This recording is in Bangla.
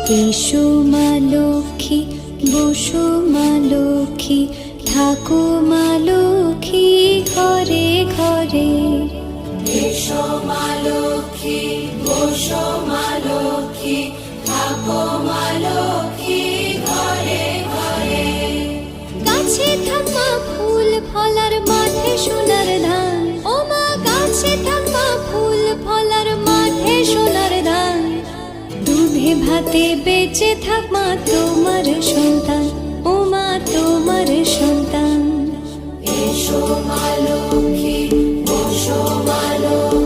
এসো মা লক্ষ্মী, বসো মা লক্ষ্মী, থাকো মা লক্ষ্মী ঘরে ঘরে। এসো মা লক্ষ্মী, বসো মা লক্ষ্মী, থাকো মা লক্ষ্মী ঘরে ঘরে। গাছে থাক মা ফুল ফলার, মাঠে সোনার ধান। ও মা গাছে থাক মা ফুল ফলার, মাঠে সোনার ধান। দুধে ভাতে বেঁচে থাক মা তোমার সন্তান, ও মা তোমার সন্তান। এসো মা লক্ষ্মী, বসো মা লক্ষ্মী,